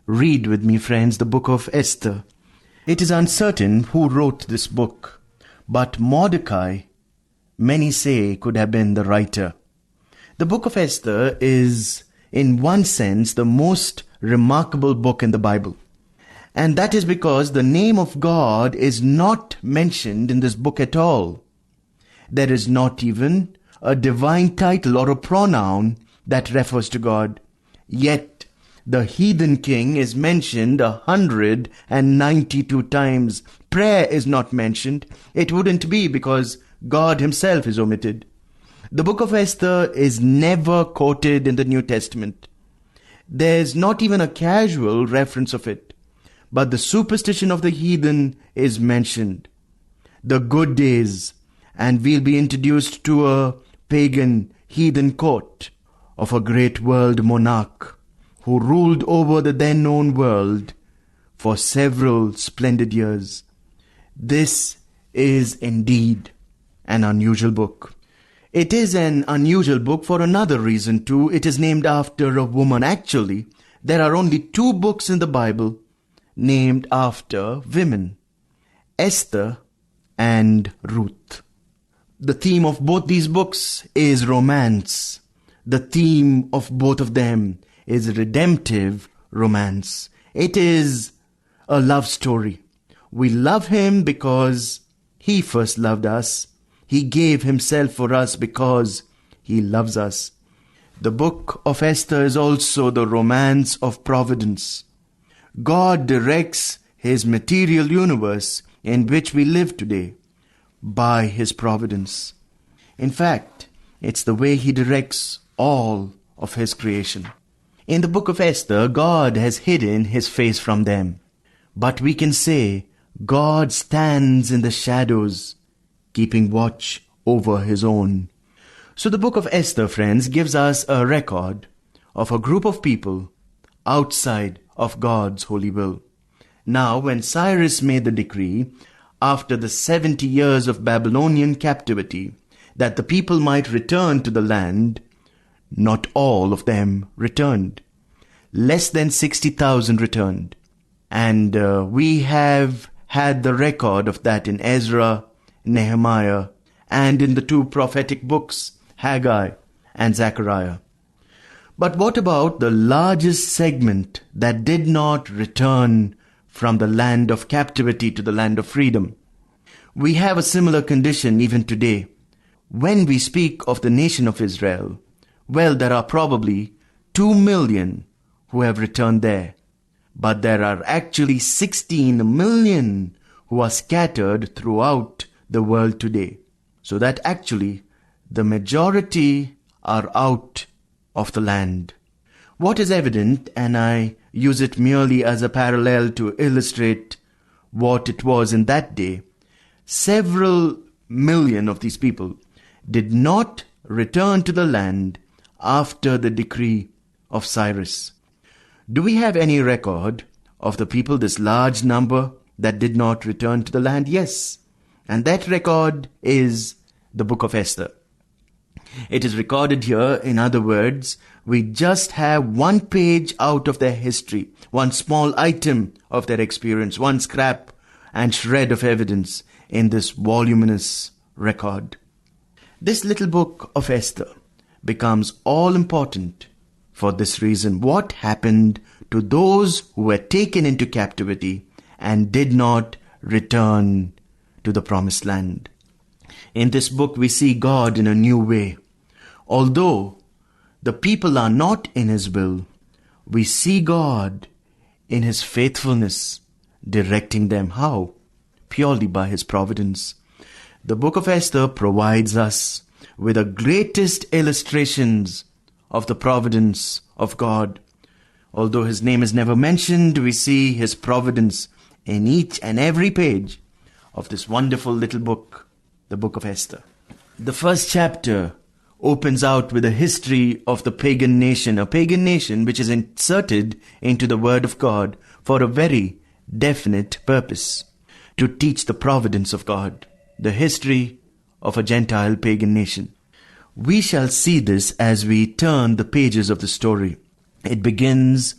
read with me, friends, the book of Esther. It is uncertain who wrote this book, but Mordecai, many say, could have been the writer. The book of Esther is, in one sense, the most remarkable book in the Bible. And that is because the name of God is not mentioned in this book at all. There is not even a divine title or a pronoun that refers to God. Yet, the heathen king is mentioned 192 times. Prayer is not mentioned. It wouldn't be because God himself is omitted. The book of Esther is never quoted in the New Testament. There's not even a casual reference of it. But the superstition of the heathen is mentioned. The good days, and we'll be introduced to a pagan heathen court of a great world monarch who ruled over the then known world for several splendid years. This is indeed an unusual book. It is an unusual book for another reason too. It is named after a woman. Actually, there are only 2 books in the Bible named after women, Esther and Ruth. The theme of both these books is romance. The theme of both of them is redemptive romance. It is a love story. We love him because he first loved us. He gave himself for us because he loves us. The book of Esther is also the romance of providence. God directs his material universe in which we live today by his providence. In fact, it's the way he directs all of his creation. In the book of Esther, God has hidden his face from them. But we can say God stands in the shadows, keeping watch over his own. So the book of Esther, friends, gives us a record of a group of people outside of God's holy will. Now, when Cyrus made the decree, after the 70 years of Babylonian captivity, that the people might return to the land, not all of them returned. Less than 60,000 returned. And we have had the record of that in Ezra, Nehemiah, and in the 2 prophetic books, Haggai and Zechariah. But what about the largest segment that did not return from the land of captivity to the land of freedom? We have a similar condition even today. When we speak of the nation of Israel, well, there are probably 2 million who have returned there. But there are actually 16 million who are scattered throughout the world today. So that actually the majority are out of the land. What is evident, and I use it merely as a parallel to illustrate what it was in that day, several million of these people did not return to the land after the decree of Cyrus. Do we have any record of the people, this large number, that did not return to the land? Yes. And that record is the book of Esther. It is recorded here. In other words, we just have 1 page out of their history, 1 small item of their experience, 1 scrap and shred of evidence in this voluminous record. This little book of Esther becomes all important for this reason. What happened to those who were taken into captivity and did not return to the promised land? In this book, we see God in a new way. Although the people are not in his will, we see God in his faithfulness directing them. How? Purely by his providence. The book of Esther provides us with the greatest illustrations of the providence of God. Although his name is never mentioned, we see his providence in each and every page of this wonderful little book, the book of Esther. The first chapter opens out with a history of the pagan nation, a pagan nation which is inserted into the Word of God for a very definite purpose, to teach the providence of God, the history of a Gentile pagan nation. We shall see this as we turn the pages of the story. It begins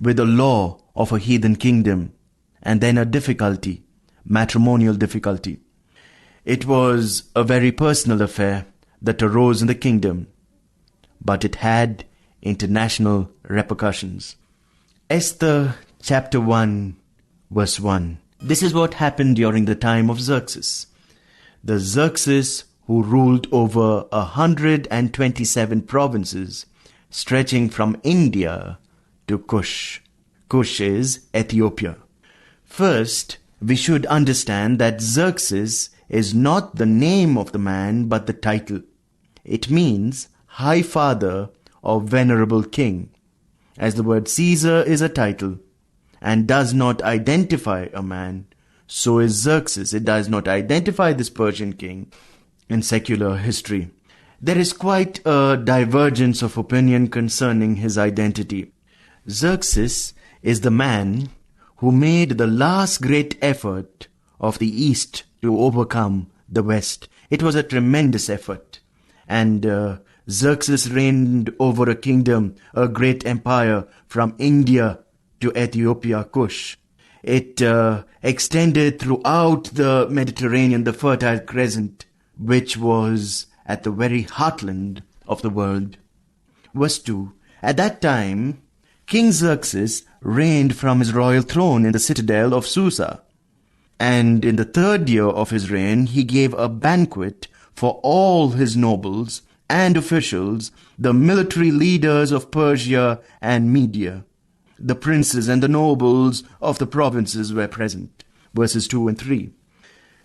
with the law of a heathen kingdom, and then a difficulty, matrimonial difficulty. It was a very personal affair that arose in the kingdom, but it had international repercussions. Esther chapter 1 verse 1. This is what happened during the time of Xerxes. The Xerxes who ruled over 127 provinces stretching from India to Kush. Kush is Ethiopia. First, we should understand that Xerxes is not the name of the man but the title. It means High Father or Venerable King, as the word Caesar is a title and does not identify a man. So is Xerxes. It does not identify this Persian king in secular history. There is quite a divergence of opinion concerning his identity. Xerxes is the man who made the last great effort of the East to overcome the West. It was a tremendous effort. And Xerxes reigned over a kingdom, a great empire from India to Ethiopia, Kush. It extended throughout the Mediterranean, the Fertile Crescent, which was at the very heartland of the world. Verse 2. At that time, King Xerxes reigned from his royal throne in the citadel of Susa. And in the 3rd year of his reign, he gave a banquet for all his nobles and officials, the military leaders of Persia and Media. The princes and the nobles of the provinces were present. Verses 2 and 3.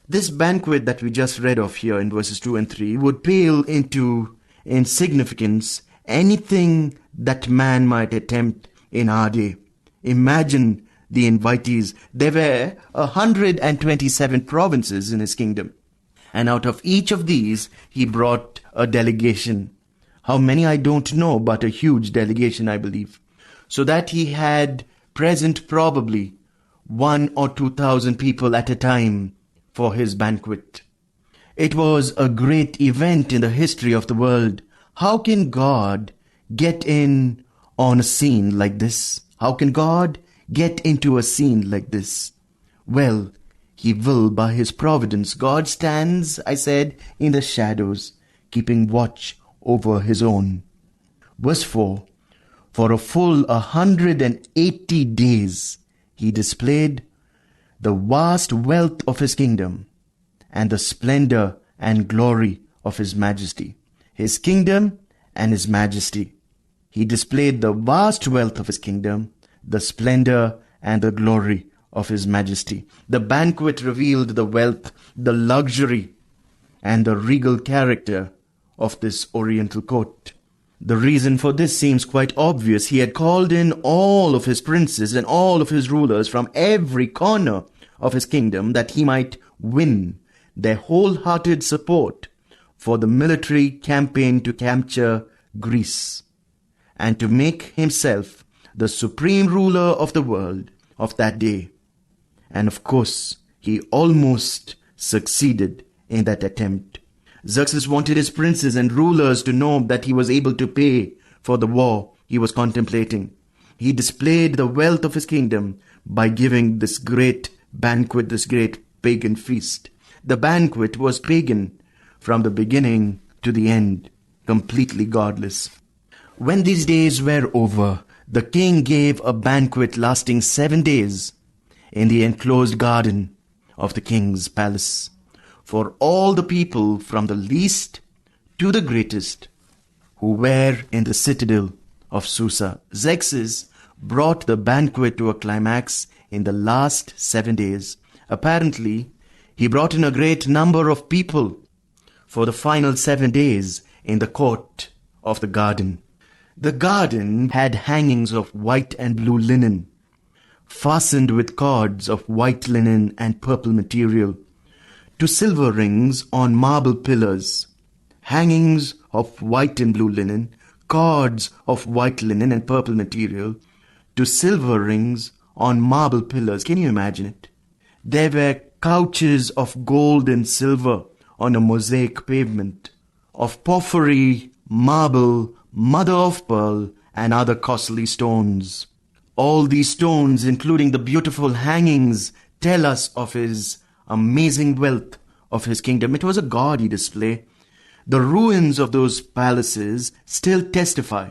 This banquet that we just read of here in verses 2 and 3 would pale into insignificance anything that man might attempt in our day. Imagine the invitees. There were 127 provinces in his kingdom. And out of each of these, he brought a delegation. How many I don't know, but a huge delegation, I believe. So that he had present probably 1,000 or 2,000 people at a time for his banquet. It was a great event in the history of the world. How can God get in on a scene like this? How can God get into a scene like this? Well, he will by his providence. God stands, I said, in the shadows, keeping watch over his own. Verse 4. For a full 180 days he displayed the vast wealth of his kingdom and the splendor and glory of his majesty. His kingdom and his majesty. He displayed the vast wealth of his kingdom, the splendor and the glory of his majesty. The banquet revealed the wealth, the luxury, and the regal character of this oriental court. The reason for this seems quite obvious. He had called in all of his princes and all of his rulers from every corner of his kingdom that he might win their wholehearted support for the military campaign to capture Greece and to make himself the supreme ruler of the world of that day. And of course, he almost succeeded in that attempt. Xerxes wanted his princes and rulers to know that he was able to pay for the war he was contemplating. He displayed the wealth of his kingdom by giving this great banquet, this great pagan feast. The banquet was pagan from the beginning to the end, completely godless. When these days were over, the king gave a banquet lasting 7 days in the enclosed garden of the king's palace, for all the people from the least to the greatest who were in the citadel of Susa. Xerxes brought the banquet to a climax in the last 7 days. Apparently, he brought in a great number of people for the final 7 days in the court of the garden. The garden had hangings of white and blue linen, fastened with cords of white linen and purple material, to silver rings on marble pillars, hangings of white and blue linen, cords of white linen and purple material, to silver rings on marble pillars. Can you imagine it? There were couches of gold and silver on a mosaic pavement, of porphyry, marble, mother of pearl, and other costly stones. All these stones, including the beautiful hangings, tell us of his amazing wealth, of his kingdom. It was a gaudy display. The ruins of those palaces still testify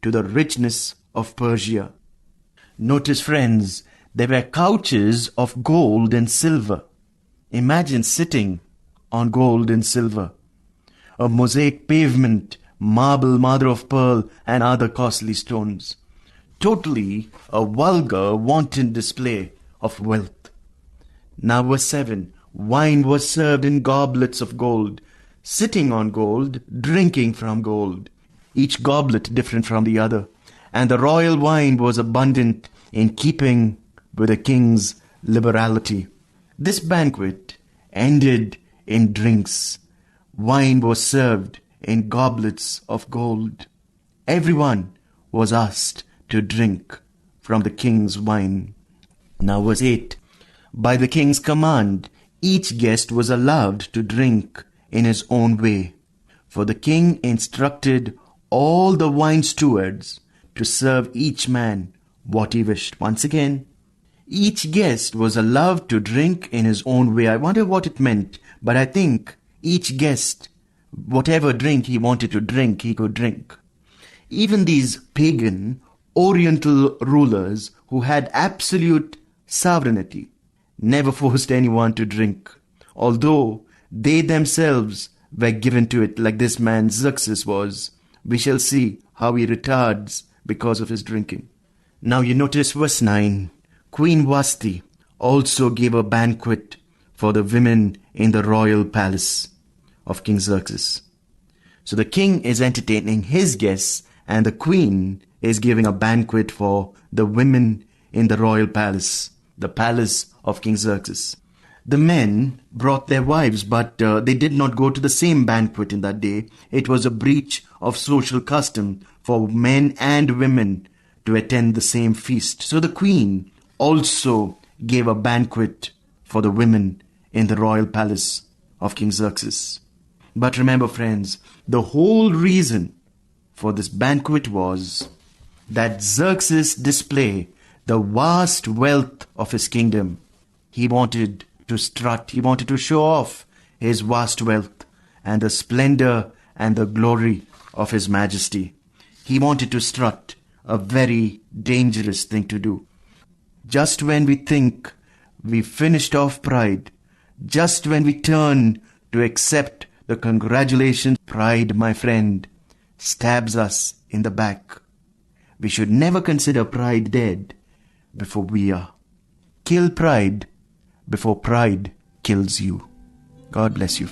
to the richness of Persia. Notice, friends, there were couches of gold and silver. Imagine sitting on gold and silver. A mosaic pavement, marble, mother of pearl, and other costly stones. Totally a vulgar, wanton display of wealth. Now verse 7. Wine was served in goblets of gold, sitting on gold, drinking from gold, each goblet different from the other. And the royal wine was abundant, in keeping with the king's liberality. This banquet ended in drinks. Wine was served in goblets of gold. Everyone was asked to drink from the king's wine. Now verse 8. By the king's command, each guest was allowed to drink in his own way. For the king instructed all the wine stewards to serve each man what he wished. Once again, each guest was allowed to drink in his own way. I wonder what it meant, but I think each guest, whatever drink he wanted to drink, he could drink. Even these pagan, oriental rulers who had absolute sovereignty never forced anyone to drink, although they themselves were given to it, like this man Xerxes was. We shall see how he retards because of his drinking. Now you notice verse 9. Queen Vashti also gave a banquet for the women in the royal palace of King Xerxes. So the king is entertaining his guests, and the queen is giving a banquet for the women in the royal palace, the palace of King Xerxes. The men brought their wives, but they did not go to the same banquet in that day. It was a breach of social custom for men and women to attend the same feast. So the queen also gave a banquet for the women in the royal palace of King Xerxes. But remember, friends, the whole reason for this banquet was that Xerxes display the vast wealth of his kingdom. He wanted to strut, he wanted to show off his vast wealth and the splendor and the glory of his majesty. He wanted to strut, a very dangerous thing to do. Just when we think we finished off pride, just when we turn to accept the congratulations, pride, my friend, stabs us in the back. We should never consider pride dead before we are. Kill pride before pride kills you. God bless you.